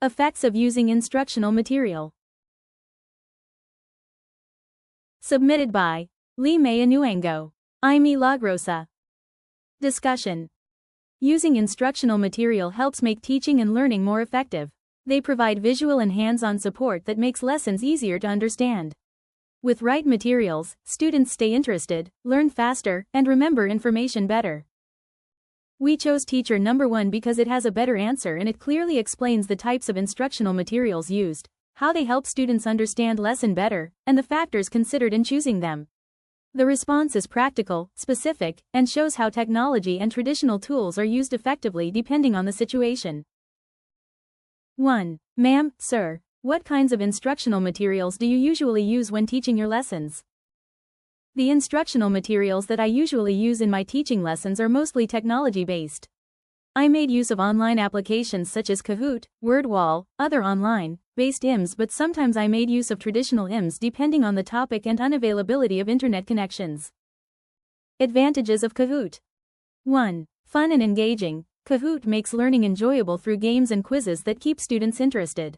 Effects of using instructional material. Submitted by Lime Anuango. Imi Lagrosa. Discussion. Using instructional material helps make teaching and learning more effective. They provide visual and hands-on support that makes lessons easier to understand. With right materials, students stay interested, learn faster, and remember information better. We chose teacher number 1 because it has a better answer and it clearly explains the types of instructional materials used, how they help students understand lesson better, and the factors considered in choosing them. The response is practical, specific, and shows how technology and traditional tools are used effectively depending on the situation. 1. Ma'am, sir, what kinds of instructional materials do you usually use when teaching your lessons? The instructional materials that I usually use in my teaching lessons are mostly technology-based. I made use of online applications such as Kahoot, WordWall, other online-based IMS, but sometimes I made use of traditional IMS depending on the topic and unavailability of internet connections. Advantages of Kahoot. 1. Fun and engaging. Kahoot makes learning enjoyable through games and quizzes that keep students interested.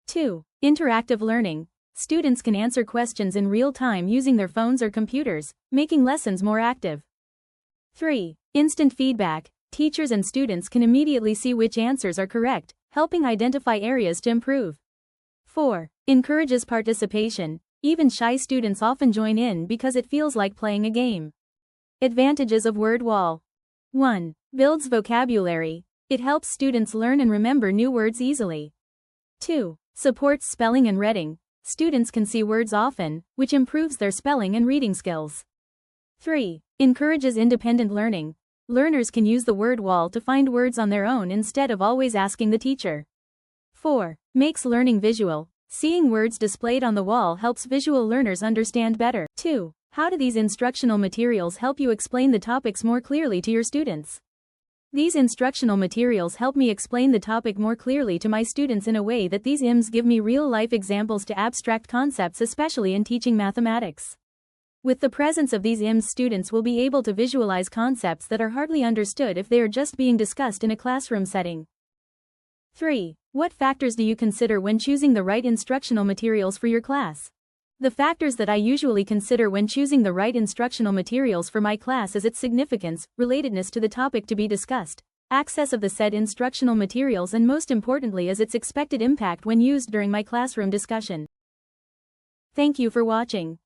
2. Interactive learning. Students can answer questions in real time using their phones or computers, making lessons more active. 3. Instant feedback. Teachers and students can immediately see which answers are correct, helping identify areas to improve. 4. Encourages participation. Even shy students often join in because it feels like playing a game. Advantages of WordWall. 1. Builds vocabulary. It helps students learn and remember new words easily. 2. Supports spelling and reading. Students can see words often, which improves their spelling and reading skills. 3. Encourages independent learning. Learners can use the word wall to find words on their own instead of always asking the teacher. 4. Makes learning visual. Seeing words displayed on the wall helps visual learners understand better. 2. How do these instructional materials help you explain the topics more clearly to your students? These instructional materials help me explain the topic more clearly to my students in a way that these IMS give me real-life examples to abstract concepts, especially in teaching mathematics. With the presence of these IMS, students will be able to visualize concepts that are hardly understood if they are just being discussed in a classroom setting. 3. What factors do you consider when choosing the right instructional materials for your class? The factors that I usually consider when choosing the right instructional materials for my class is its significance, relatedness to the topic to be discussed, access of the said instructional materials, and most importantly is its expected impact when used during my classroom discussion. Thank you for watching.